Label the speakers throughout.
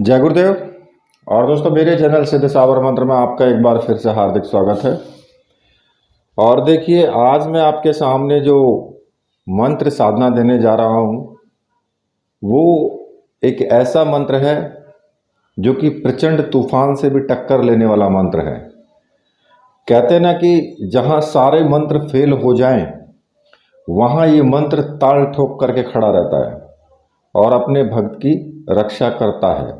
Speaker 1: जय गुरुदेव। और दोस्तों, मेरे चैनल सिद्ध सावर मंत्र में आपका एक बार फिर से हार्दिक स्वागत है। और देखिए, आज मैं आपके सामने जो मंत्र साधना देने जा रहा हूँ वो एक ऐसा मंत्र है जो कि प्रचंड तूफान से भी टक्कर लेने वाला मंत्र है। कहते हैं ना कि जहाँ सारे मंत्र फेल हो जाएं वहाँ ये मंत्र ताल ठोक करके खड़ा रहता है और अपने भक्त की रक्षा करता है।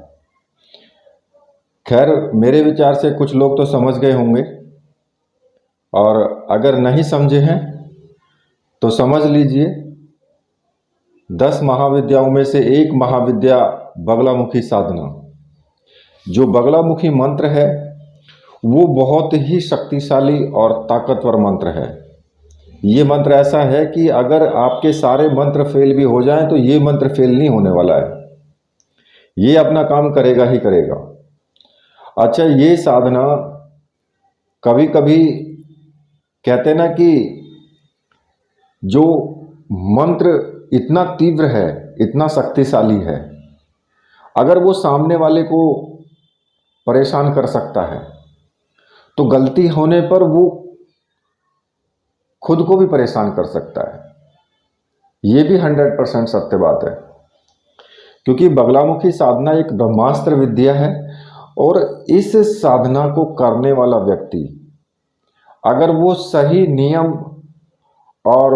Speaker 1: खैर, मेरे विचार से कुछ लोग तो समझ गए होंगे, और अगर नहीं समझे हैं तो समझ लीजिए 10 महाविद्याओं में से एक महाविद्या बगलामुखी साधना। जो बगलामुखी मंत्र है वो बहुत ही शक्तिशाली और ताकतवर मंत्र है। ये मंत्र ऐसा है कि अगर आपके सारे मंत्र फेल भी हो जाएं तो ये मंत्र फेल नहीं होने वाला है, ये अपना काम करेगा ही करेगा। अच्छा, ये साधना कभी कभी कहते हैं ना कि जो मंत्र इतना तीव्र है, इतना शक्तिशाली है, अगर वो सामने वाले को परेशान कर सकता है तो गलती होने पर वो खुद को भी परेशान कर सकता है। ये भी 100% सत्य बात है, क्योंकि बगलामुखी साधना एक ब्रह्मास्त्र विद्या है। और इस साधना को करने वाला व्यक्ति अगर वो सही नियम और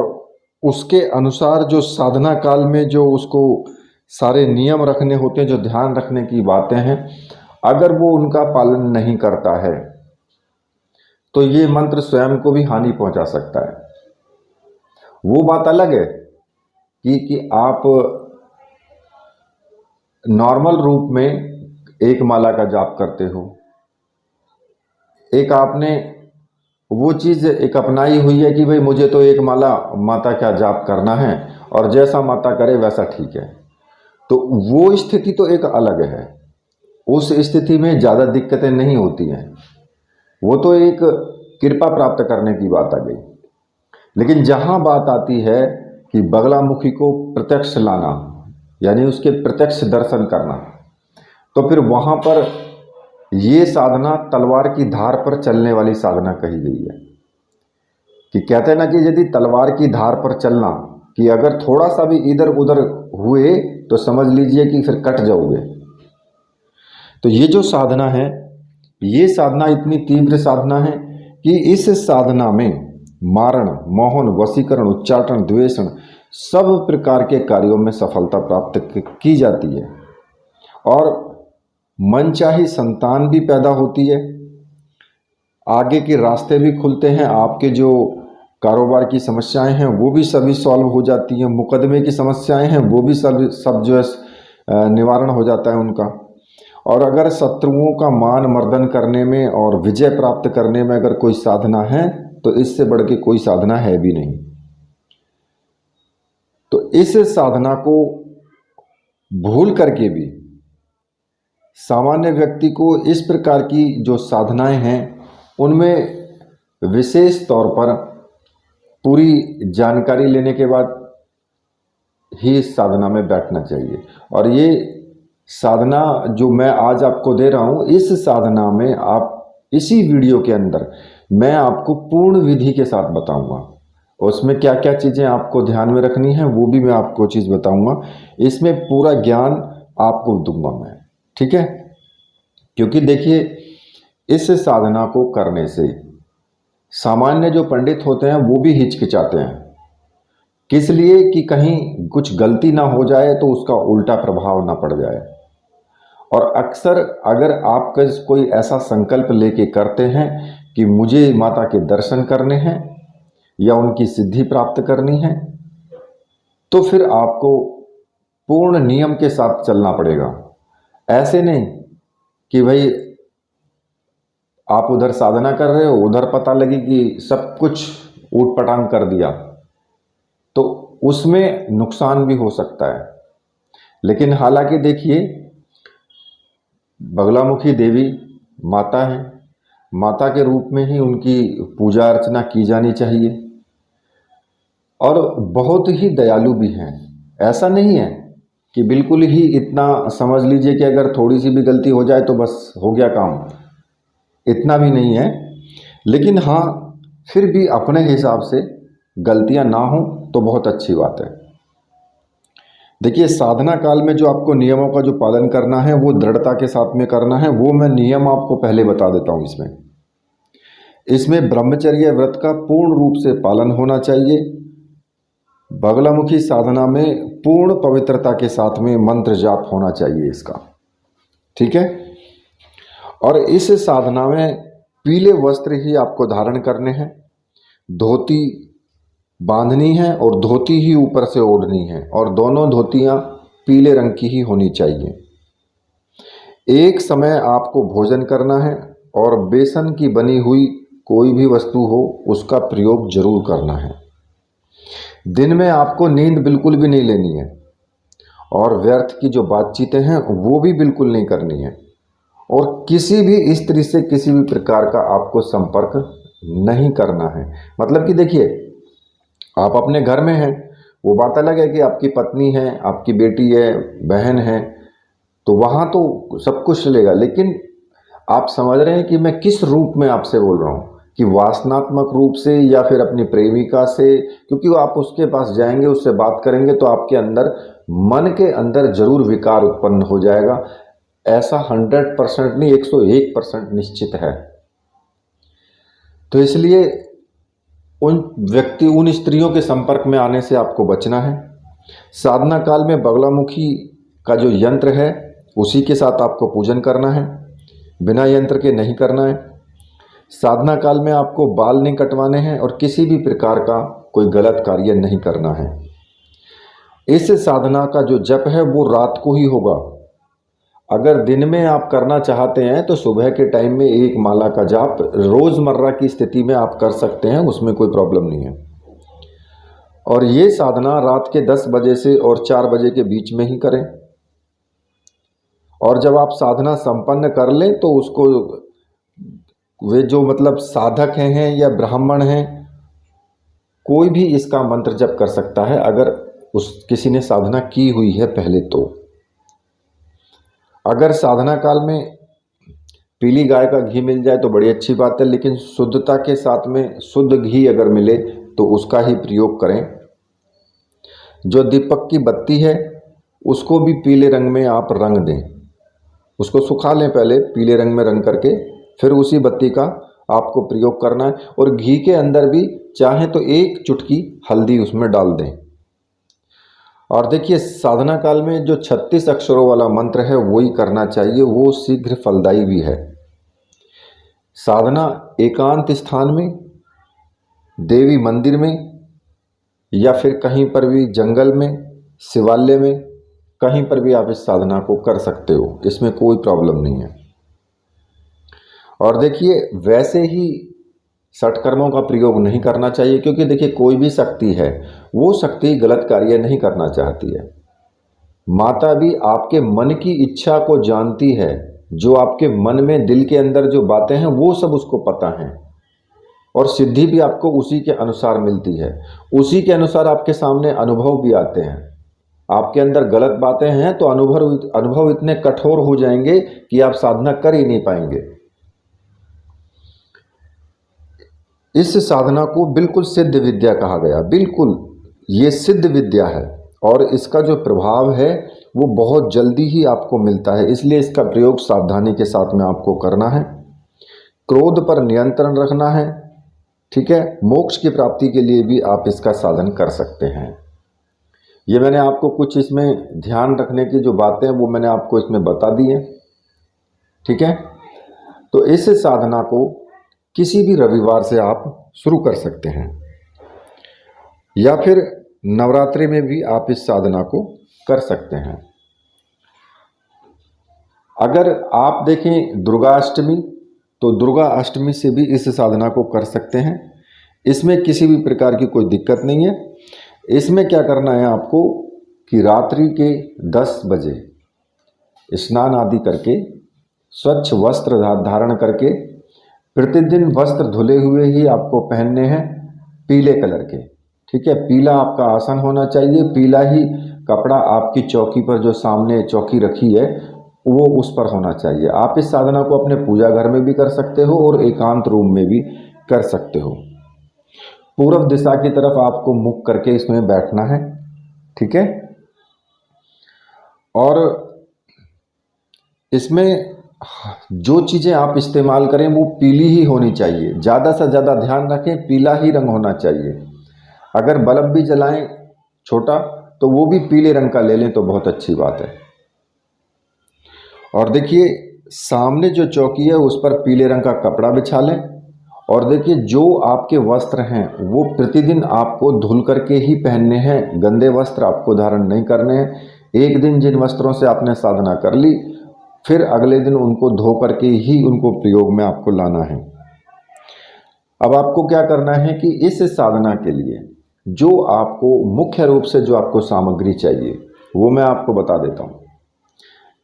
Speaker 1: उसके अनुसार जो साधना काल में जो उसको सारे नियम रखने होते हैं, जो ध्यान रखने की बातें हैं, अगर वो उनका पालन नहीं करता है तो ये मंत्र स्वयं को भी हानि पहुंचा सकता है। वो बात अलग है कि आप नॉर्मल रूप में एक माला का जाप करते हो, एक आपने वो चीज़ एक अपनाई हुई है कि भाई मुझे तो एक माला माता का जाप करना है और जैसा माता करे वैसा ठीक है, तो वो स्थिति तो एक अलग है। उस स्थिति में ज़्यादा दिक्कतें नहीं होती हैं, वो तो एक कृपा प्राप्त करने की बात आ गई। लेकिन जहाँ बात आती है कि बगलामुखी को प्रत्यक्ष लाना, यानी उसके प्रत्यक्ष दर्शन करना, तो फिर वहाँ पर ये साधना तलवार की धार पर चलने वाली साधना कही गई है। कि कहते हैं ना कि यदि तलवार की धार पर चलना, कि अगर थोड़ा सा भी इधर उधर हुए तो समझ लीजिए कि फिर कट जाओगे। तो ये जो साधना है, ये साधना इतनी तीव्र साधना है कि इस साधना में मारण, मोहन, वशीकरण, उच्चाटन, द्वेषण सब प्रकार के कार्यों में सफलता प्राप्त की जाती है और मनचाही संतान भी पैदा होती है। आगे के रास्ते भी खुलते हैं, आपके जो कारोबार की समस्याएं हैं वो भी सभी सॉल्व हो जाती हैं, मुकदमे की समस्याएं हैं वो भी सब जो है निवारण हो जाता है उनका। और अगर शत्रुओं का मान मर्दन करने में और विजय प्राप्त करने में अगर कोई साधना है तो इससे बढ़ के कोई साधना है भी नहीं। तो इस साधना को भूल करके भी सामान्य व्यक्ति को इस प्रकार की जो साधनाएं हैं उनमें विशेष तौर पर पूरी जानकारी लेने के बाद ही इस साधना में बैठना चाहिए। और ये साधना जो मैं आज आपको दे रहा हूँ, इस साधना में आप इसी वीडियो के अंदर मैं आपको पूर्ण विधि के साथ बताऊंगा। उसमें क्या क्या चीज़ें आपको ध्यान में रखनी है वो भी मैं आपको चीज़ बताऊंगा। इसमें पूरा ज्ञान आपको दूंगा मैं, ठीक है। क्योंकि देखिए, इस साधना को करने से सामान्य जो पंडित होते हैं वो भी हिचकिचाते हैं। किस लिए? कि कहीं कुछ गलती ना हो जाए तो उसका उल्टा प्रभाव ना पड़ जाए। और अक्सर अगर आप कोई ऐसा संकल्प लेके करते हैं कि मुझे माता के दर्शन करने हैं या उनकी सिद्धि प्राप्त करनी है, तो फिर आपको पूर्ण नियम के साथ चलना पड़ेगा। ऐसे नहीं कि भाई आप उधर साधना कर रहे हो, उधर पता लगी कि सब कुछ ऊट पटांग कर दिया, तो उसमें नुकसान भी हो सकता है। लेकिन हालांकि देखिए, बगलामुखी देवी माता है, माता के रूप में ही उनकी पूजा अर्चना की जानी चाहिए और बहुत ही दयालु भी हैं। ऐसा नहीं है कि बिल्कुल ही इतना समझ लीजिए कि अगर थोड़ी सी भी गलती हो जाए तो बस हो गया काम, इतना भी नहीं है। लेकिन हाँ, फिर भी अपने हिसाब से गलतियां ना हो तो बहुत अच्छी बात है। देखिए, साधना काल में जो आपको नियमों का जो पालन करना है वो दृढ़ता के साथ में करना है। वो मैं नियम आपको पहले बता देता हूँ। इसमें ब्रह्मचर्य व्रत का पूर्ण रूप से पालन होना चाहिए। बगलामुखी साधना में पूर्ण पवित्रता के साथ में मंत्र जाप होना चाहिए इसका, ठीक है। और इस साधना में पीले वस्त्र ही आपको धारण करने हैं, धोती बांधनी है और धोती ही ऊपर से ओढ़नी है, और दोनों धोतियां पीले रंग की ही होनी चाहिए। एक समय आपको भोजन करना है और बेसन की बनी हुई कोई भी वस्तु हो उसका प्रयोग जरूर करना है। दिन में आपको नींद बिल्कुल भी नहीं लेनी है, और व्यर्थ की जो बातचीतें हैं वो भी बिल्कुल नहीं करनी है, और किसी भी स्त्री से किसी भी प्रकार का आपको संपर्क नहीं करना है। मतलब कि देखिए, आप अपने घर में हैं, वो बात अलग है कि आपकी पत्नी है, आपकी बेटी है, बहन है, तो वहाँ तो सब कुछ चलेगा। लेकिन आप समझ रहे हैं कि मैं किस रूप में आपसे बोल रहा हूँ, कि वासनात्मक रूप से या फिर अपनी प्रेमिका से, क्योंकि वो आप उसके पास जाएंगे, उससे बात करेंगे तो आपके अंदर, मन के अंदर जरूर विकार उत्पन्न हो जाएगा। ऐसा 100% नहीं, 101% निश्चित है। तो इसलिए उन स्त्रियों के संपर्क में आने से आपको बचना है। साधना काल में बगलामुखी का जो यंत्र है उसी के साथ आपको पूजन करना है, बिना यंत्र के नहीं करना है। साधना काल में आपको बाल नहीं कटवाने हैं और किसी भी प्रकार का कोई गलत कार्य नहीं करना है। इस साधना का जो जप है वो रात को ही होगा। अगर दिन में आप करना चाहते हैं तो सुबह के टाइम में एक माला का जाप रोज़मर्रा की स्थिति में आप कर सकते हैं, उसमें कोई प्रॉब्लम नहीं है। और ये साधना रात के 10 बजे से और 4 बजे के बीच में ही करें। और जब आप साधना संपन्न कर लें तो उसको, वे जो मतलब साधक हैं या ब्राह्मण हैं, कोई भी इसका मंत्र जप कर सकता है अगर किसी ने साधना की हुई है पहले। तो अगर साधना काल में पीली गाय का घी मिल जाए तो बड़ी अच्छी बात है, लेकिन शुद्धता के साथ में शुद्ध घी अगर मिले तो उसका ही प्रयोग करें। जो दीपक की बत्ती है उसको भी पीले रंग में आप रंग दें, उसको सुखा लें पहले, पीले रंग में रंग करके फिर उसी बत्ती का आपको प्रयोग करना है। और घी के अंदर भी चाहे तो 1 चुटकी हल्दी उसमें डाल दें। और देखिए, साधना काल में जो 36 अक्षरों वाला मंत्र है वही करना चाहिए, वो शीघ्र फलदायी भी है। साधना एकांत स्थान में, देवी मंदिर में, या फिर कहीं पर भी जंगल में, शिवालय में, कहीं पर भी आप इस साधना को कर सकते हो, इसमें कोई प्रॉब्लम नहीं है। और देखिए, वैसे ही षटकर्मों का प्रयोग नहीं करना चाहिए, क्योंकि देखिए कोई भी शक्ति है, वो शक्ति गलत कार्य नहीं करना चाहती है। माता भी आपके मन की इच्छा को जानती है, जो आपके मन में, दिल के अंदर जो बातें हैं वो सब उसको पता है, और सिद्धि भी आपको उसी के अनुसार मिलती है। उसी के अनुसार आपके सामने अनुभव भी आते हैं। आपके अंदर गलत बातें हैं तो अनुभव इतने कठोर हो जाएंगे कि आप साधना कर ही नहीं पाएंगे। इस साधना को बिल्कुल सिद्ध विद्या कहा गया, बिल्कुल ये सिद्ध विद्या है, और इसका जो प्रभाव है वो बहुत जल्दी ही आपको मिलता है। इसलिए इसका प्रयोग सावधानी के साथ में आपको करना है। क्रोध पर नियंत्रण रखना है, ठीक है। मोक्ष की प्राप्ति के लिए भी आप इसका साधन कर सकते हैं। ये मैंने आपको कुछ इसमें ध्यान रखने की जो बातें हैं वो मैंने आपको इसमें बता दी हैं, ठीक है। तो इस साधना को किसी भी रविवार से आप शुरू कर सकते हैं, या फिर नवरात्रि में भी आप इस साधना को कर सकते हैं। अगर आप देखें दुर्गा अष्टमी, तो दुर्गा अष्टमी से भी इस साधना को कर सकते हैं। इसमें किसी भी प्रकार की कोई दिक्कत नहीं है। इसमें क्या करना है आपको कि रात्रि के 10 बजे स्नान आदि करके, स्वच्छ वस्त्र धारण करके, प्रतिदिन वस्त्र धुले हुए ही आपको पहनने हैं, पीले कलर के, ठीक है। पीला आपका आसन होना चाहिए, पीला ही कपड़ा आपकी चौकी पर जो सामने चौकी रखी है वो उस पर होना चाहिए। आप इस साधना को अपने पूजा घर में भी कर सकते हो और एकांत रूम में भी कर सकते हो। पूर्व दिशा की तरफ आपको मुख करके इसमें बैठना है, ठीक है। और इसमें जो चीज़ें आप इस्तेमाल करें वो पीली ही होनी चाहिए। ज़्यादा से ज़्यादा ध्यान रखें, पीला ही रंग होना चाहिए। अगर बल्ब भी जलाएं छोटा तो वो भी पीले रंग का ले लें तो बहुत अच्छी बात है। और देखिए सामने जो चौकी है उस पर पीले रंग का कपड़ा बिछा लें। और देखिए जो आपके वस्त्र हैं वो प्रतिदिन आपको धुल करके ही पहनने हैं, गंदे वस्त्र आपको धारण नहीं करने हैं। एक दिन जिन वस्त्रों से आपने साधना कर ली फिर अगले दिन उनको धो करके ही उनको प्रयोग में आपको लाना है। अब आपको क्या करना है कि इस साधना के लिए जो आपको मुख्य रूप से जो आपको सामग्री चाहिए वो मैं आपको बता देता हूँ।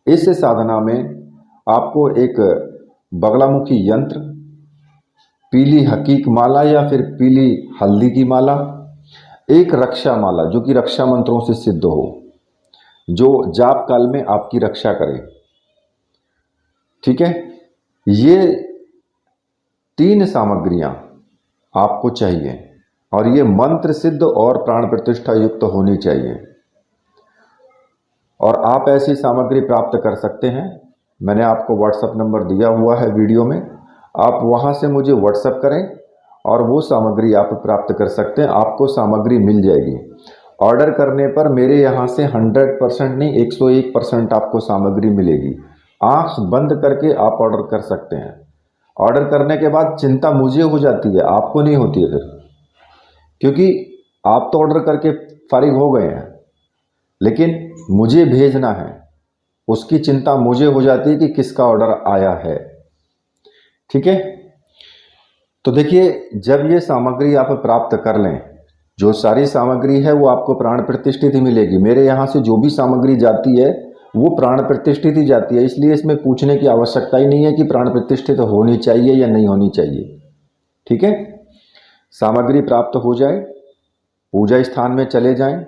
Speaker 1: इस साधना में आपको एक बगलामुखी यंत्र, पीली हकीक माला या फिर पीली हल्दी की माला, एक रक्षा माला जो कि रक्षा मंत्रों से सिद्ध हो, जो जाप काल में आपकी रक्षा करे, ठीक है। ये 3 सामग्रियां आपको चाहिए और ये मंत्र सिद्ध और प्राण प्रतिष्ठा युक्त होनी चाहिए। और आप ऐसी सामग्री प्राप्त कर सकते हैं, मैंने आपको व्हाट्सएप नंबर दिया हुआ है वीडियो में, आप वहां से मुझे व्हाट्सएप करें और वो सामग्री आप प्राप्त कर सकते हैं। आपको सामग्री मिल जाएगी। ऑर्डर करने पर मेरे यहाँ से 100% नहीं 101% आपको सामग्री मिलेगी। आंख बंद करके आप ऑर्डर कर सकते हैं। ऑर्डर करने के बाद चिंता मुझे हो जाती है, आपको नहीं होती है फिर, क्योंकि आप तो ऑर्डर करके फारिग हो गए हैं, लेकिन मुझे भेजना है, उसकी चिंता मुझे हो जाती है कि किसका ऑर्डर आया है, ठीक है। तो देखिए जब ये सामग्री आप प्राप्त कर लें, जो सारी सामग्री है वो आपको प्राण प्रतिष्ठित ही मिलेगी। मेरे यहाँ से जो भी सामग्री जाती है वो प्राण प्रतिष्ठित ही जाती है, इसलिए इसमें पूछने की आवश्यकता ही नहीं है कि प्राण प्रतिष्ठित होनी चाहिए या नहीं होनी चाहिए, ठीक है। सामग्री प्राप्त हो जाए, पूजा स्थान में चले जाएं,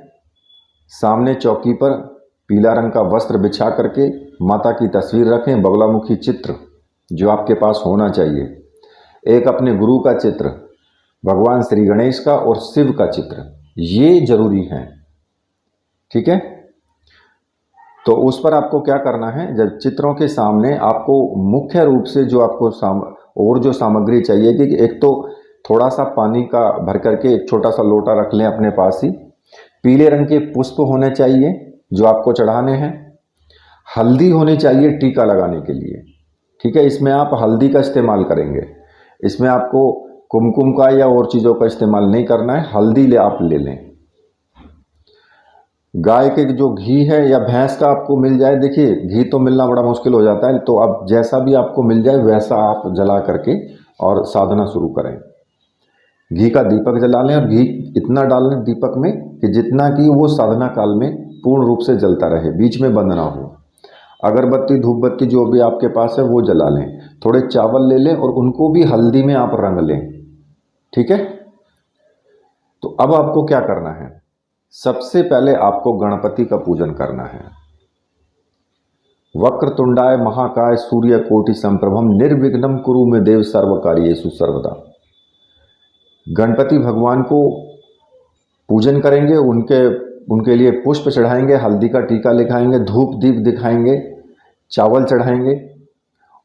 Speaker 1: सामने चौकी पर पीला रंग का वस्त्र बिछा करके माता की तस्वीर रखें, बगलामुखी चित्र जो आपके पास होना चाहिए, एक अपने गुरु का चित्र, भगवान श्री गणेश का और शिव का चित्र, ये जरूरी है, ठीक है। तो उस पर आपको क्या करना है, जब चित्रों के सामने आपको मुख्य रूप से जो आपको और जो सामग्री चाहिए कि एक तो थोड़ा सा पानी का भर करके एक छोटा सा लोटा रख लें अपने पास ही, पीले रंग के पुष्प होने चाहिए जो आपको चढ़ाने हैं, हल्दी होनी चाहिए टीका लगाने के लिए, ठीक है। इसमें आप हल्दी का इस्तेमाल करेंगे, इसमें आपको कुमकुम का या और चीज़ों का इस्तेमाल नहीं करना है, हल्दी आप ले लें। गाय के जो घी है या भैंस का आपको मिल जाए, देखिए घी तो मिलना बड़ा मुश्किल हो जाता है, तो आप जैसा भी आपको मिल जाए वैसा आप जला करके और साधना शुरू करें। घी का दीपक जला लें और घी इतना डाल लें दीपक में कि जितना कि वो साधना काल में पूर्ण रूप से जलता रहे, बीच में बंद ना हो। अगरबत्ती धूप बत्ती जो भी आपके पास है वो जला लें, थोड़े चावल ले लें और उनको भी हल्दी में आप रंग लें, ठीक है। तो अब आपको क्या करना है, सबसे पहले आपको गणपति का पूजन करना है। वक्रतुंडाय महाकाय सूर्य कोटि संप्रभम निर्विघ्नं कुरु मे देव सर्व कार्येषु सर्वदा। गणपति भगवान को पूजन करेंगे, उनके लिए पुष्प चढ़ाएंगे, हल्दी का टीका लिखाएंगे, धूप दीप दिखाएंगे, चावल चढ़ाएंगे।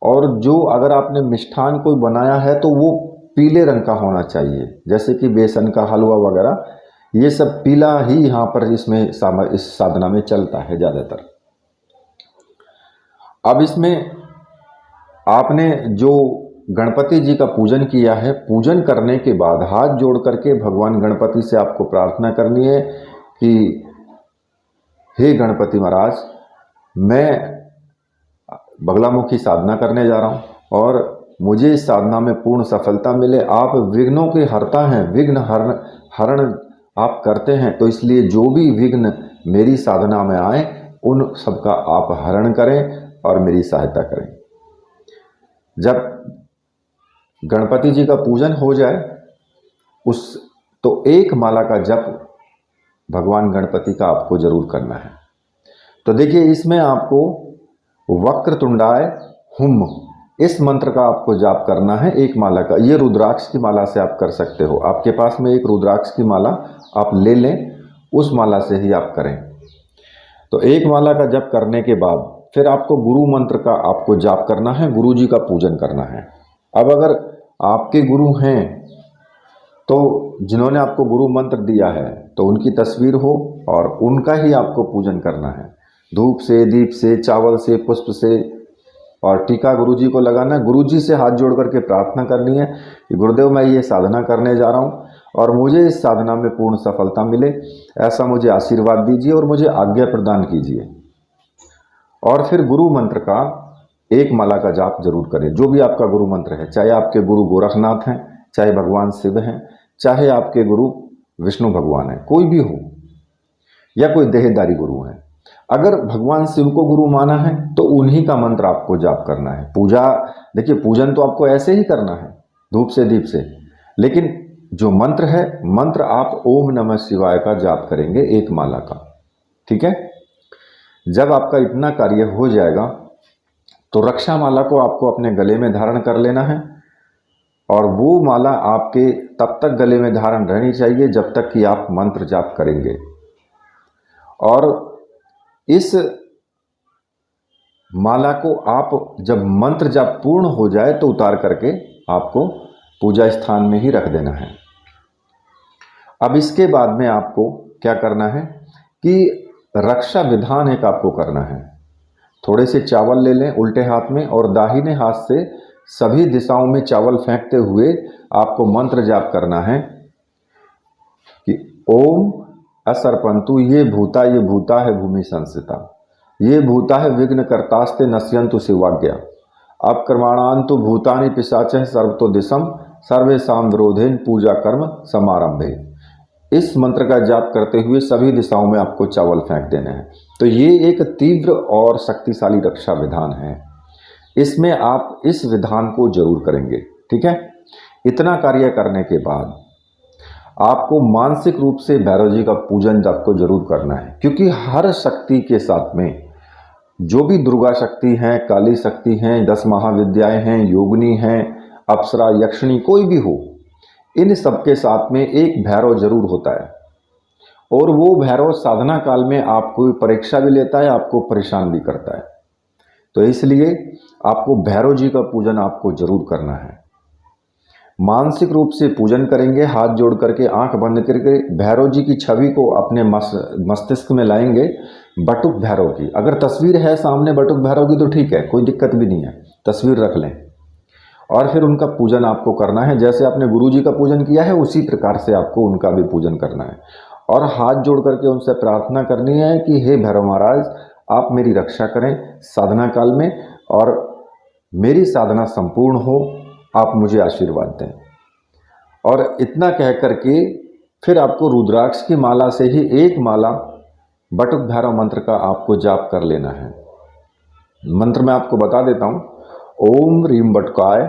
Speaker 1: और जो अगर आपने मिष्ठान कोई बनाया है तो वो पीले रंग का होना चाहिए, जैसे कि बेसन का हलवा वगैरह, ये सब पीला ही यहाँ पर इस साधना में चलता है ज़्यादातर। अब इसमें आपने जो गणपति जी का पूजन किया है, पूजन करने के बाद हाथ जोड़ करके भगवान गणपति से आपको प्रार्थना करनी है कि हे गणपति महाराज, मैं बगलामुखी साधना करने जा रहा हूँ और मुझे इस साधना में पूर्ण सफलता मिले। आप विघ्नों के हरता हैं, विघ्न हरण आप करते हैं, तो इसलिए जो भी विघ्न मेरी साधना में आए उन सबका आप हरण करें और मेरी सहायता करें। जब गणपति जी का पूजन हो जाए तो एक माला का जप भगवान गणपति का आपको जरूर करना है। तो देखिए, इसमें आपको वक्रतुंडाय हुम इस मंत्र का आपको जाप करना है, एक माला का। ये रुद्राक्ष की माला से आप कर सकते हो। आपके पास में एक रुद्राक्ष की माला आप ले लें, उस माला से ही आप करें। तो एक माला का जप करने के बाद फिर आपको गुरु मंत्र का आपको जाप करना है, गुरु जी का पूजन करना है। अब अगर आपके गुरु हैं तो जिन्होंने आपको गुरु मंत्र दिया है तो उनकी तस्वीर हो और उनका ही आपको पूजन करना है। धूप से, दीप से, चावल से, पुष्प से, और टीका गुरु जी को लगाना है। गुरु जी से हाथ जोड़ करके प्रार्थना करनी है कि गुरुदेव, मैं ये साधना करने जा रहा हूँ और मुझे इस साधना में पूर्ण सफलता मिले, ऐसा मुझे आशीर्वाद दीजिए और मुझे आज्ञा प्रदान कीजिए। और फिर गुरु मंत्र का एक माला का जाप जरूर करें, जो भी आपका गुरु मंत्र है, चाहे आपके गुरु गोरखनाथ हैं, चाहे भगवान शिव हैं, चाहे आपके गुरु विष्णु भगवान हैं, कोई भी हो, या कोई देहधारी गुरु हैं। अगर भगवान शिव को गुरु माना है तो उन्हीं का मंत्र आपको जाप करना है। पूजा, देखिए पूजन तो आपको ऐसे ही करना है धूप से, दीप से, लेकिन जो मंत्र है, मंत्र आप ओम नमः शिवाय का जाप करेंगे, एक माला का। ठीक है। जब आपका इतना कार्य हो जाएगा तो रक्षा माला को आपको अपने गले में धारण कर लेना है, और वो माला आपके तब तक गले में धारण रहनी चाहिए जब तक कि आप मंत्र जाप करेंगे। और इस माला को आप जब मंत्र जाप पूर्ण हो जाए तो उतार करके आपको पूजा स्थान में ही रख देना है। अब इसके बाद में आपको क्या करना है कि रक्षा विधान एक आपको करना है। थोड़े से चावल ले लें उल्टे हाथ में, और दाहिने हाथ से सभी दिशाओं में चावल फेंकते हुए आपको मंत्र जाप करना है कि ओम असर्पंतु ये भूता है भूमि संस्थिता, ये भूता है विघ्न कर्तास्ते नश्यंतु शिवाज्ञा, अपक्रमाणांतु भूतानि पिशाचः सर्वतो दिशम सर्वेषां विरोधेन पूजा कर्म समारंभे। इस मंत्र का जाप करते हुए सभी दिशाओं में आपको चावल फेंक देने हैं। तो ये एक तीव्र और शक्तिशाली रक्षा विधान है, इसमें आप इस विधान को जरूर करेंगे। ठीक है। इतना कार्य करने के बाद आपको मानसिक रूप से भैरव जी का पूजन आपको जरूर करना है, क्योंकि हर शक्ति के साथ में जो भी दुर्गा शक्ति हैं, काली शक्ति हैं, 10 महाविद्याएं हैं, योगिनी हैं, अप्सरा, यक्षिणी, कोई भी हो, इन सबके साथ में एक भैरव जरूर होता है। और वो भैरव साधना काल में आपको परीक्षा भी लेता है, आपको परेशान भी करता है। तो इसलिए आपको भैरव जी का पूजन आपको जरूर करना है। मानसिक रूप से पूजन करेंगे, हाथ जोड़ करके, आंख बंद करके भैरव जी की छवि को अपने मस्तिष्क में लाएंगे, बटुक भैरव की। अगर तस्वीर है सामने बटुक भैरव की तो ठीक है, कोई दिक्कत भी नहीं है, तस्वीर रख लें। और फिर उनका पूजन आपको करना है, जैसे आपने गुरु जी का पूजन किया है उसी प्रकार से आपको उनका भी पूजन करना है। और हाथ जोड़ करके उनसे प्रार्थना करनी है कि हे भैरव महाराज, आप मेरी रक्षा करें साधना काल में, और मेरी साधना संपूर्ण हो, आप मुझे आशीर्वाद दें। और इतना कह करके फिर आपको रुद्राक्ष की माला से ही एक माला बटुक भैरव मंत्र का आपको जाप कर लेना है। मंत्र मैं आपको बता देता हूँ। ओम रीम बटकाय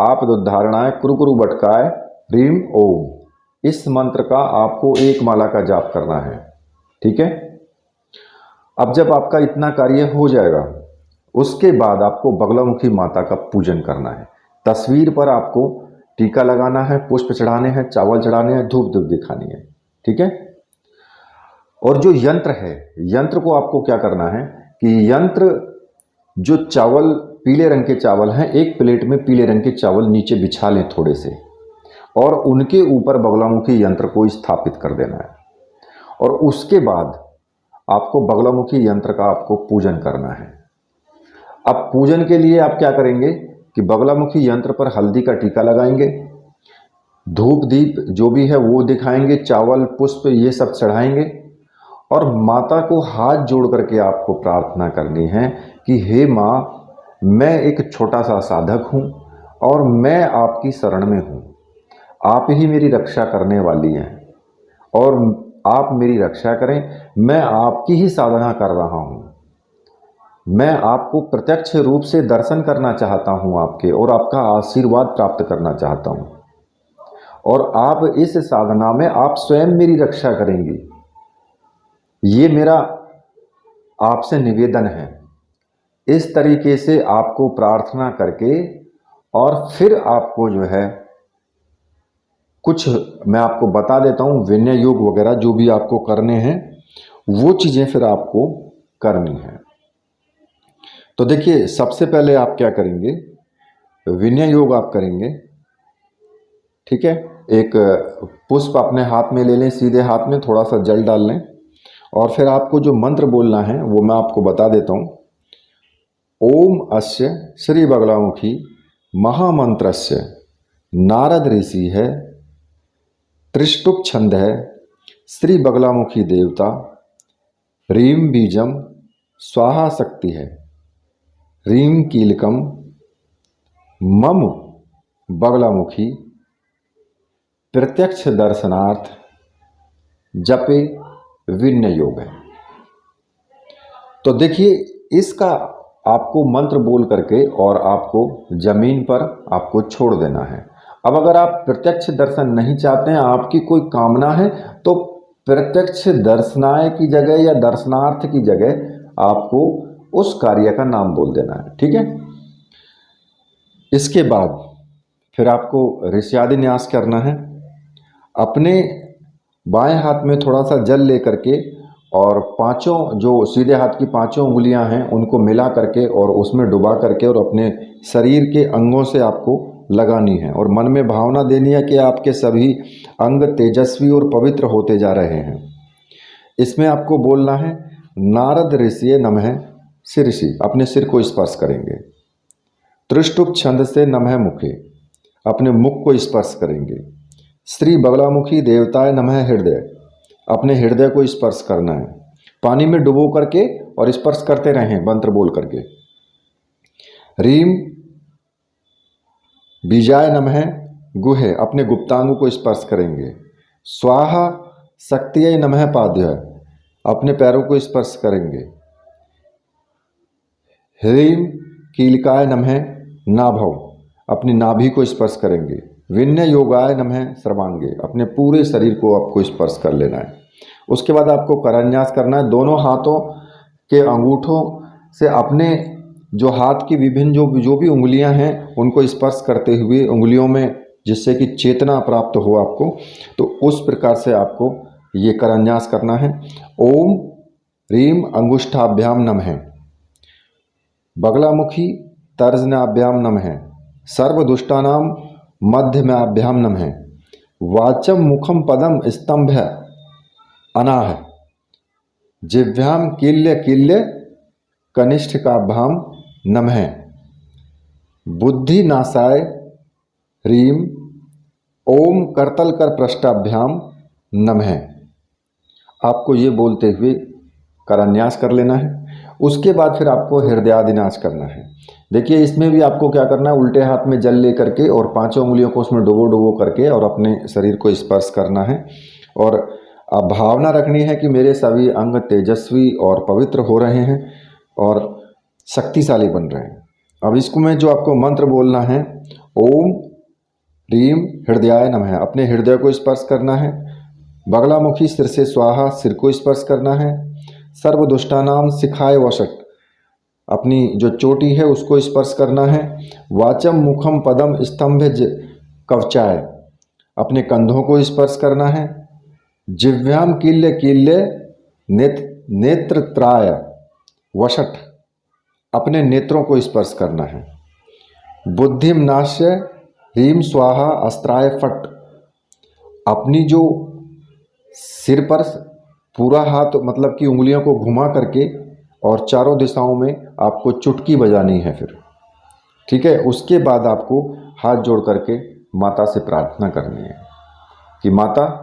Speaker 1: आपदुद्धारणाय कुरु बटकाय रीम ओम। इस मंत्र का आपको एक माला का जाप करना है। ठीक है। अब जब आपका इतना कार्य हो जाएगा, उसके बाद आपको बगलामुखी माता का पूजन करना है। तस्वीर पर आपको टीका लगाना है, पुष्प चढ़ाने हैं, चावल चढ़ाने हैं, धूप दिखानी है। ठीक है। और जो यंत्र है, यंत्र को आपको क्या करना है कि यंत्र, जो चावल पीले रंग के चावल हैं, एक प्लेट में पीले रंग के चावल नीचे बिछा लें थोड़े से, और उनके ऊपर बगलामुखी यंत्र को स्थापित कर देना है। और उसके बाद आपको बगलामुखी यंत्र का आपको पूजन करना है। अब पूजन के लिए आप क्या करेंगे कि बगलामुखी यंत्र पर हल्दी का टीका लगाएंगे, धूप दीप जो भी है वो दिखाएंगे, चावल पुष्प ये सब चढ़ाएंगे, और माता को हाथ जोड़ करके आपको प्रार्थना करनी है कि हे माँ, मैं एक छोटा सा साधक हूँ और मैं आपकी शरण में हूँ, आप ही मेरी रक्षा करने वाली हैं, और आप मेरी रक्षा करें। मैं आपकी ही साधना कर रहा हूँ, मैं आपको प्रत्यक्ष रूप से दर्शन करना चाहता हूँ आपके, और आपका आशीर्वाद प्राप्त करना चाहता हूँ, और आप इस साधना में आप स्वयं मेरी रक्षा करेंगी। ये मेरा आपसे निवेदन है। इस तरीके से आपको प्रार्थना करके और फिर आपको जो है कुछ मैं आपको बता देता हूँ, विनय योग वगैरह जो भी आपको करने हैं वो चीज़ें फिर आपको करनी है। तो देखिए, सबसे पहले आप क्या करेंगे, विनय योग आप करेंगे। ठीक है, एक पुष्प अपने हाथ में ले लें, सीधे हाथ में थोड़ा सा जल डाल लें, और फिर आपको जो मंत्र बोलना है वो मैं आपको बता देता हूँ। ओम अस्य श्री बगलामुखी महामंत्रस्य नारद ऋषि है, त्रिष्टुप छंद है, श्री बगलामुखी देवता, रीम बीजम स्वाहा शक्ति है, रीम कीलकम मम बगलामुखी प्रत्यक्ष दर्शनार्थ जपे विनय योग है। तो देखिए, इसका आपको मंत्र बोल करके और आपको जमीन पर आपको छोड़ देना है। अब अगर आप प्रत्यक्ष दर्शन नहीं चाहते हैं, आपकी कोई कामना है, तो प्रत्यक्ष दर्शनाय की जगह या दर्शनार्थ की जगह आपको उस कार्य का नाम बोल देना है। ठीक है, इसके बाद फिर आपको ऋष्यादि न्यास करना है। अपने बाएं हाथ में थोड़ा सा जल लेकर के और पांचों जो सीधे हाथ की पांचों उंगलियां हैं उनको मिला करके और उसमें डुबा करके और अपने शरीर के अंगों से आपको लगानी है, और मन में भावना देनी है कि आपके सभी अंग तेजस्वी और पवित्र होते जा रहे हैं। इसमें आपको बोलना है नारद ऋषि नमः शीर्षि, अपने सिर को स्पर्श करेंगे। त्रिष्टुप छंद से नमः मुखे, अपने मुख को स्पर्श करेंगे। श्री बगलामुखी देवताय नमः हृदय, अपने हृदय को स्पर्श करना है। पानी में डुबो करके और स्पर्श करते रहें मंत्र बोल करके। रीम बीजाय नमः गुहे, अपने गुप्तांग को स्पर्श करेंगे। स्वाहा शक्तिय नमः पाद्य, अपने पैरों को स्पर्श करेंगे। ह्रीम कीलकाय नमः नाभव, अपनी नाभि को स्पर्श करेंगे। विनय योगाय नमः सर्वांगे, अपने पूरे शरीर को आपको स्पर्श कर लेना है। उसके बाद आपको करन्यास करना है। दोनों हाथों के अंगूठों से अपने जो हाथ की विभिन्न जो भी उंगलियां हैं उनको स्पर्श करते हुए उंगलियों में, जिससे कि चेतना प्राप्त हो आपको, तो उस प्रकार से आपको ये करन्यास करना है। ओम ह्रीम अंगुष्ठाभ्याम नमः, बगलामुखी तर्जनाभ्याम नमः, सर्वदुष्टानां मध्यमाभ्याम नमः, वाचम मुखम पदम स्तंभ अनाह, जिह्वाम किल्य किल्य कनिष्ठिकाभ्याम नमः, बुद्धि नाशाय ह्रीम ओम करतल कर पृष्ठाभ्याम नमः। आपको ये बोलते हुए करन्यास कर लेना है। उसके बाद फिर आपको हृदयादिनाश करना है। देखिए, इसमें भी आपको क्या करना है, उल्टे हाथ में जल ले करके और पांचों उंगलियों को उसमें डुबो करके और अपने शरीर को स्पर्श करना है, और अब भावना रखनी है कि मेरे सभी अंग तेजस्वी और पवित्र हो रहे हैं और शक्तिशाली बन रहे हैं। अब इसको में जो आपको मंत्र बोलना है, ओम ह्रीम हृदयाय नमः, अपने हृदय को स्पर्श करना है। बगलामुखी सिर से स्वाहा, सिर को स्पर्श करना है। सर्वदुष्टानाम शिखाय वशट, अपनी जो चोटी है उसको स्पर्श करना है। वाचम मुखम पदम स्तंभ कवचाय, अपने कंधों को स्पर्श करना है। जिह्वाम किल्य किल्य नेत्रत्राय वशट, अपने नेत्रों को स्पर्श करना है। बुद्धिम नाश्य ह्रीम स्वाहा अस्त्राय फट, अपनी जो सिर पर पूरा हाथ मतलब कि उंगलियों को घुमा करके और चारों दिशाओं में आपको चुटकी बजानी है फिर। ठीक है, उसके बाद आपको हाथ जोड़ करके माता से प्रार्थना करनी है कि माता,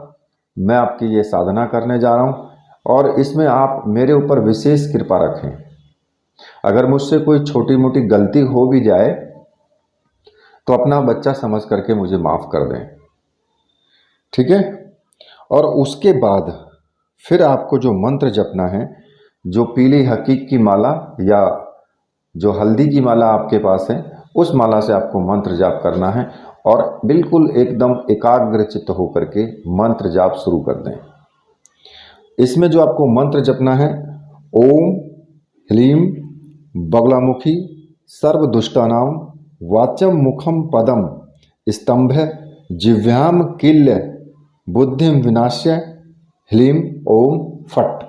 Speaker 1: मैं आपकी ये साधना करने जा रहा हूँ और इसमें आप मेरे ऊपर विशेष कृपा रखें। अगर मुझसे कोई छोटी मोटी गलती हो भी जाए तो अपना बच्चा समझ करके मुझे माफ़ कर दें। ठीक है, और उसके बाद फिर आपको जो मंत्र जपना है, जो पीली हकीक की माला या जो हल्दी की माला आपके पास है, उस माला से आपको मंत्र जाप करना है और बिल्कुल एकदम एकाग्रचित्त होकर के मंत्र जाप शुरू कर दें। इसमें जो आपको मंत्र जपना है, ओम ह्लीम बगलामुखी सर्वदुष्टानां वाचम मुखम पदम स्तंभ जिह्वाम किल्य बुद्धिम विनाश्य ह्लीम ओम फट।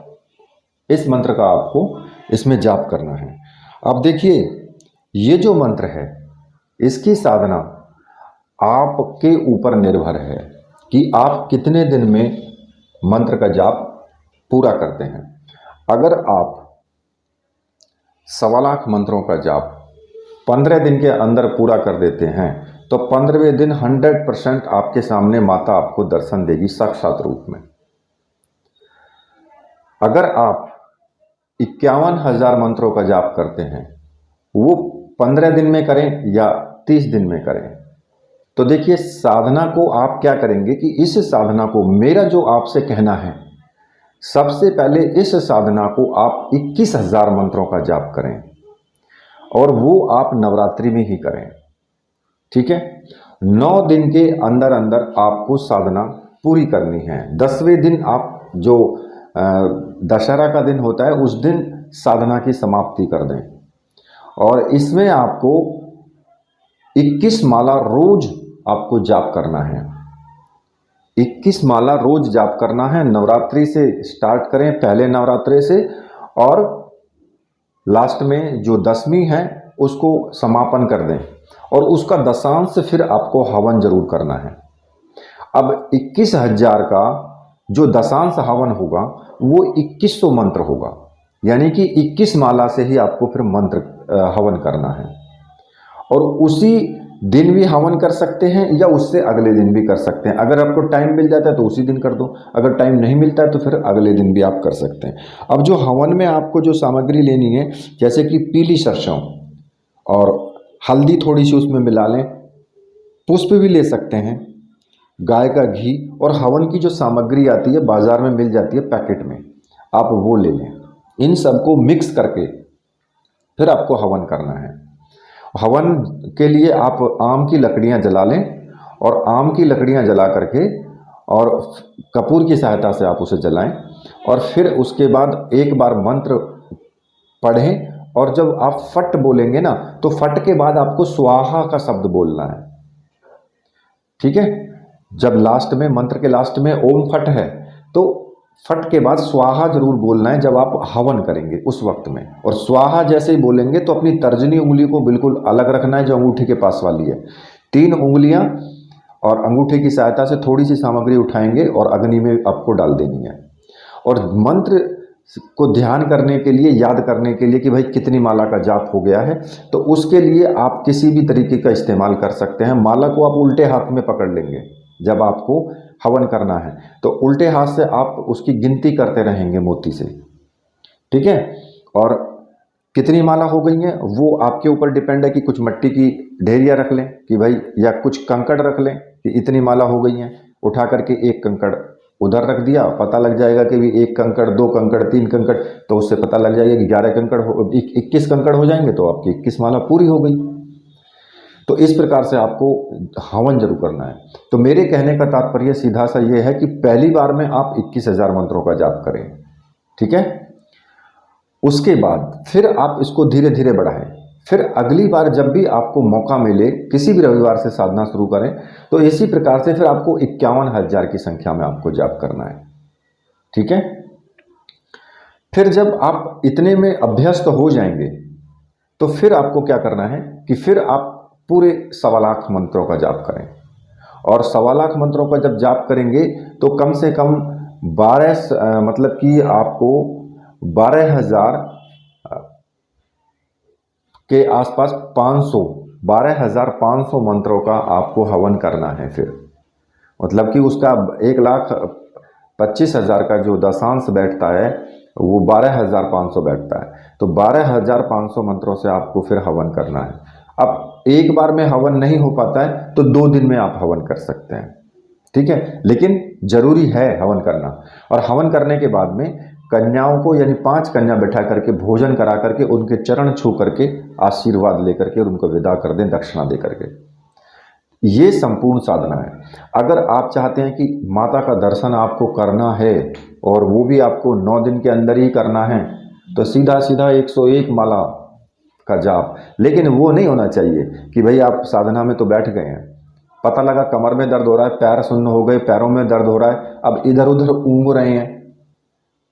Speaker 1: इस मंत्र का आपको इसमें जाप करना है। अब देखिए, ये जो मंत्र है इसकी साधना आपके ऊपर निर्भर है कि आप कितने दिन में मंत्र का जाप पूरा करते हैं। अगर आप 1.25 लाख मंत्रों का जाप 15 दिन के अंदर पूरा कर देते हैं तो 15वें दिन 100% आपके सामने माता आपको दर्शन देगी साक्षात रूप में। अगर आप 51,000 मंत्रों का जाप करते हैं, वो 15 दिन में करें या 30 दिन में करें, तो देखिए साधना को आप क्या करेंगे कि इस साधना को, मेरा जो आपसे कहना है, सबसे पहले इस साधना को आप 21,000 मंत्रों का जाप करें और वो आप नवरात्रि में ही करें। ठीक है, 9 दिन के अंदर अंदर आपको साधना पूरी करनी है। 10वें दिन आप जो दशहरा का दिन होता है उस दिन साधना की समाप्ति कर दें। और इसमें आपको 21 माला रोज आपको जाप करना है। 21 माला रोज जाप करना है। नवरात्रि से स्टार्ट करें, पहले नवरात्रि से, और लास्ट में जो 10वीं है उसको समापन कर दें और उसका दशांश फिर आपको हवन जरूर करना है। अब 21,000 का जो दशांश हवन होगा वो 2100 मंत्र होगा, यानी कि 21 माला से ही आपको फिर मंत्र हवन करना है। और उसी दिन भी हवन कर सकते हैं या उससे अगले दिन भी कर सकते हैं। अगर आपको टाइम मिल जाता है तो उसी दिन कर दो, अगर टाइम नहीं मिलता है तो फिर अगले दिन भी आप कर सकते हैं। अब जो हवन में आपको जो सामग्री लेनी है, जैसे कि पीली सरसों और हल्दी थोड़ी सी उसमें मिला लें, पुष्प भी ले सकते हैं, गाय का घी, और हवन की जो सामग्री आती है बाज़ार में मिल जाती है पैकेट में, आप वो ले लें। इन सबको मिक्स करके फिर आपको हवन करना है। हवन के लिए आप आम की लकड़ियां जला लें और आम की लकड़ियां जला करके और कपूर की सहायता से आप उसे जलाएं और फिर उसके बाद एक बार मंत्र पढ़ें। और जब आप फट बोलेंगे ना, तो फट के बाद आपको स्वाहा का शब्द बोलना है। ठीक है, जब लास्ट में, मंत्र के लास्ट में ओम फट है तो फट के बाद स्वाहा जरूर बोलना है जब आप हवन करेंगे उस वक्त में। और स्वाहा जैसे ही बोलेंगे तो अपनी तर्जनी उंगली को बिल्कुल अलग रखना है जो अंगूठी के पास वाली है। 3 उंगलियां और अंगूठे की सहायता से थोड़ी सी सामग्री उठाएंगे और अग्नि में आपको डाल देनी है। और मंत्र को ध्यान करने के लिए, याद करने के लिए कि भाई कितनी माला का जाप हो गया है, तो उसके लिए आप किसी भी तरीके का इस्तेमाल कर सकते हैं। माला को आप उल्टे हाथ में पकड़ लेंगे जब आपको हवन करना है, तो उल्टे हाथ से आप उसकी गिनती करते रहेंगे मोती से। ठीक है, और कितनी माला हो गई हैं वो आपके ऊपर डिपेंड है कि कुछ मिट्टी की ढेरियाँ रख लें कि भाई, या कुछ कंकड़ रख लें कि इतनी माला हो गई हैं। उठा करके एक कंकड़ उधर रख दिया, पता लग जाएगा कि भी 1 कंकड़, 2 कंकड़, 3 कंकड़, तो उससे पता लग जाएगा कि 11 कंकड़ 21 कंकड़ हो जाएंगे, तो आपकी 21 माला पूरी हो गई। तो इस प्रकार से आपको हवन जरूर करना है। तो मेरे कहने का तात्पर्य सीधा सा ये है कि पहली बार में आप 21,000 मंत्रों का जाप करें। ठीक है, उसके बाद फिर आप इसको धीरे धीरे बढ़ाएं। फिर अगली बार जब भी आपको मौका मिले, किसी भी रविवार से साधना शुरू करें, तो इसी प्रकार से फिर आपको 51,000 की संख्या में आपको जाप करना है। ठीक है, फिर जब आप इतने में अभ्यस्त हो जाएंगे तो फिर आपको क्या करना है कि फिर आप पूरे 1.25 लाख मंत्रों का जाप करें। और 1.25 लाख मंत्रों का जब जाप करेंगे तो कम से कम 12 मतलब कि आपको 12,000 के आसपास 12,500 मंत्रों का आपको हवन करना है। फिर मतलब कि उसका 1,25,000 का जो दशांश बैठता है वो 12,500 बैठता है। तो 12,500 मंत्रों से आपको फिर हवन करना है। अब एक बार में हवन नहीं हो पाता है तो 2 दिन में आप हवन कर सकते हैं। ठीक है, लेकिन जरूरी है हवन करना। और हवन करने के बाद में कन्याओं को, यानी 5 कन्या बैठा करके भोजन करा करके उनके चरण छू करके आशीर्वाद लेकर के और उनको विदा कर दें, दक्षिणा दे करके। ये संपूर्ण साधना है। अगर आप चाहते हैं कि माता का दर्शन आपको करना है और वो भी आपको 9 दिन के अंदर ही करना है, तो सीधा सीधा 101 माला का जाप। लेकिन वो नहीं होना चाहिए कि भाई आप साधना में तो बैठ गए हैं, पता लगा कमर में दर्द हो रहा है, पैर सुन्न हो गए, पैरों में दर्द हो रहा है, अब इधर उधर ऊँग रहे हैं,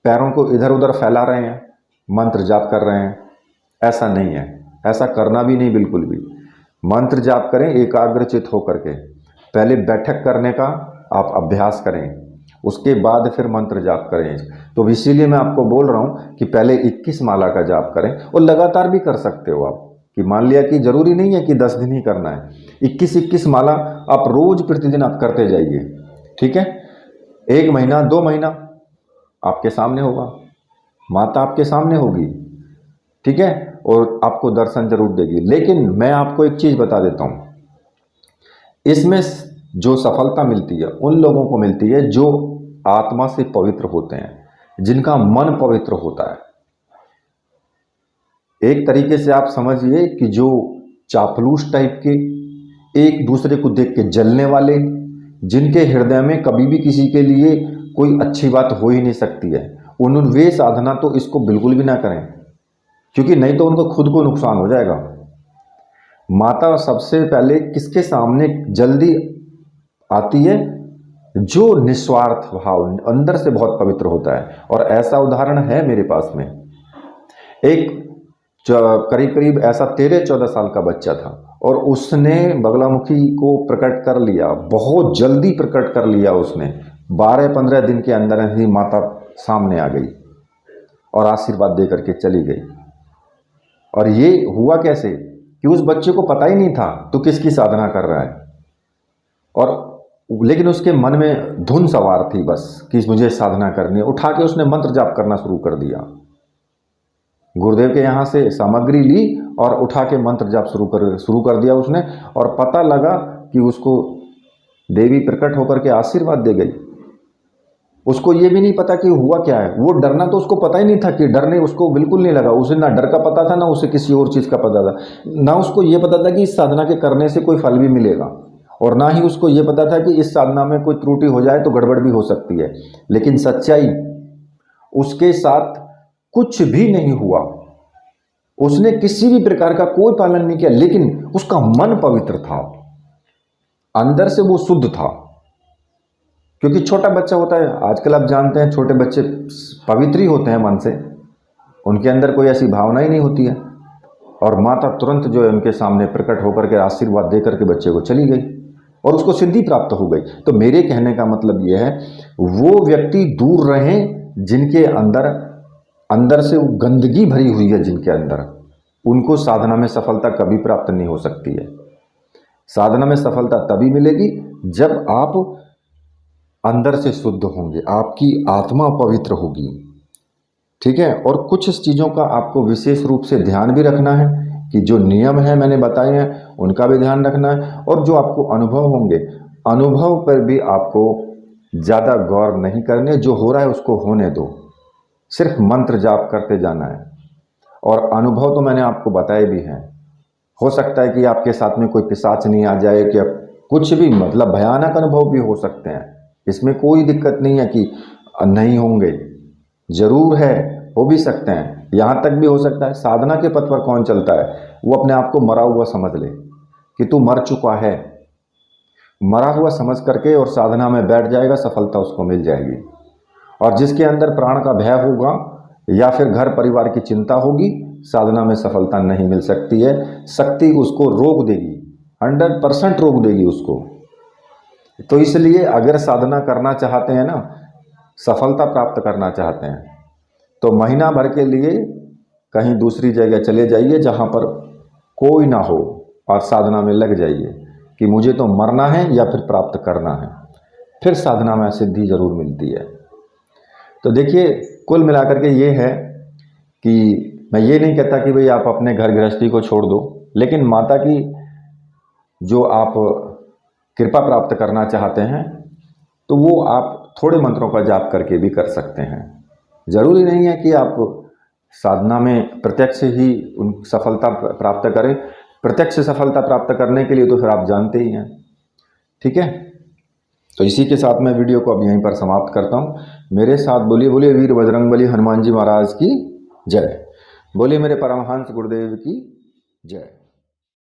Speaker 1: पैरों को इधर उधर फैला रहे हैं, मंत्र जाप कर रहे हैं। ऐसा नहीं है, ऐसा करना भी नहीं बिल्कुल भी। मंत्र जाप करें एकाग्रचित होकर के। पहले बैठक करने का आप अभ्यास करें, उसके बाद फिर मंत्र जाप करें। तो इसीलिए मैं आपको बोल रहा हूँ कि पहले 21 माला का जाप करें, और लगातार भी कर सकते हो आप, कि मान लिया कि जरूरी नहीं है कि 10 दिन ही करना है, 21 माला आप रोज प्रतिदिन आप करते जाइए। ठीक है, 1 महीना 2 महीना आपके सामने होगा, माता आपके सामने होगी, ठीक है, और आपको दर्शन जरूर देगी। लेकिन मैं आपको एक चीज बता देता हूं, इसमें जो सफलता मिलती है उन लोगों को मिलती है जो आत्मा से पवित्र होते हैं, जिनका मन पवित्र होता है। एक तरीके से आप समझिए कि जो चापलूस टाइप के, एक दूसरे को देख के जलने वाले, जिनके हृदय में कभी भी किसी के लिए कोई अच्छी बात हो ही नहीं सकती है, वे साधना तो इसको बिल्कुल भी ना करें, क्योंकि नहीं तो उनको खुद को नुकसान हो जाएगा। माता सबसे पहले किसके सामने जल्दी आती है? जो निस्वार्थ भाव अंदर से बहुत पवित्र होता है। और ऐसा उदाहरण है मेरे पास में, एक करीब करीब ऐसा 13-14 साल का बच्चा था, और उसने बगलामुखी को प्रकट कर लिया, बहुत जल्दी प्रकट कर लिया उसने। 12-15 दिन के अंदर ही माता सामने आ गई और आशीर्वाद दे करके चली गई। और ये हुआ कैसे कि उस बच्चे को पता ही नहीं था तो किसकी साधना कर रहा है, और लेकिन उसके मन में धुन सवार थी बस कि मुझे साधना करनी है। उठा के उसने मंत्र जाप करना शुरू कर दिया, गुरुदेव के यहाँ से सामग्री ली और उठा के मंत्र जाप शुरू कर दिया उसने। और पता लगा कि उसको देवी प्रकट होकर के आशीर्वाद दे गई। उसको ये भी नहीं पता कि हुआ क्या है, वो डरना तो उसको पता ही नहीं था, कि डरने उसको बिल्कुल नहीं लगा। उसे ना डर का पता था, ना उसे किसी और चीज़ का पता था, ना उसको ये पता था कि इस साधना के करने से कोई फल भी मिलेगा, और ना ही उसको ये पता था कि इस साधना में कोई त्रुटि हो जाए तो गड़बड़ भी हो सकती है। लेकिन सच्चाई, उसके साथ कुछ भी नहीं हुआ, उसने किसी भी प्रकार का कोई पालन नहीं किया, लेकिन उसका मन पवित्र था, अंदर से वो शुद्ध था। क्योंकि छोटा बच्चा होता है, आजकल आप जानते हैं छोटे बच्चे पवित्र ही होते हैं मन से, उनके अंदर कोई ऐसी भावना ही नहीं होती है। और माता तुरंत जो है उनके सामने प्रकट होकर के आशीर्वाद दे करके बच्चे को चली गई और उसको सिद्धि प्राप्त हो गई। तो मेरे कहने का मतलब यह है, वो व्यक्ति दूर रहें जिनके अंदर से वो गंदगी भरी हुई है, जिनके अंदर, उनको साधना में सफलता कभी प्राप्त नहीं हो सकती है। साधना में सफलता तभी मिलेगी जब आप अंदर से शुद्ध होंगे, आपकी आत्मा पवित्र होगी। ठीक है, और कुछ चीज़ों का आपको विशेष रूप से ध्यान भी रखना है, कि जो नियम है मैंने बताए हैं उनका भी ध्यान रखना है। और जो आपको अनुभव होंगे, अनुभव पर भी आपको ज़्यादा गौर नहीं करने, जो हो रहा है उसको होने दो, सिर्फ मंत्र जाप करते जाना है। और अनुभव तो मैंने आपको बताए भी हैं। हो सकता है कि आपके साथ में कोई पिशाच नहीं आ जाए, कि कुछ भी, मतलब भयानक अनुभव भी हो सकते हैं, इसमें कोई दिक्कत नहीं है कि नहीं होंगे, जरूर है, हो भी सकते हैं। यहाँ तक भी हो सकता है, साधना के पथ पर कौन चलता है वो अपने आप को मरा हुआ समझ ले कि तू मर चुका है, मरा हुआ समझ करके और साधना में बैठ जाएगा, सफलता उसको मिल जाएगी। और जिसके अंदर प्राण का भय होगा या फिर घर परिवार की चिंता होगी, साधना में सफलता नहीं मिल सकती है। शक्ति उसको रोक देगी, 100% रोक देगी उसको। तो इसलिए अगर साधना करना चाहते हैं ना, सफलता प्राप्त करना चाहते हैं, तो महीना भर के लिए कहीं दूसरी जगह चले जाइए जहाँ पर कोई ना हो, और साधना में लग जाइए कि मुझे तो मरना है या फिर प्राप्त करना है। फिर साधना में सिद्धि जरूर मिलती है। तो देखिए, कुल मिलाकर के ये है कि मैं ये नहीं कहता कि भाई आप अपने घर गृहस्थी को छोड़ दो, लेकिन माता की जो आप कृपा प्राप्त करना चाहते हैं तो वो आप थोड़े मंत्रों का जाप करके भी कर सकते हैं। जरूरी नहीं है कि आप साधना में प्रत्यक्ष ही सफलता प्राप्त करें। प्रत्यक्ष सफलता प्राप्त करने के लिए तो फिर आप जानते ही हैं, ठीक है। तो इसी के साथ मैं वीडियो को अब यहीं पर समाप्त करता हूँ। मेरे साथ बोलिए बोलिए वीर बजरंगबली हनुमान जी महाराज की जय। बोलिए मेरे परमहंस गुरुदेव की जय।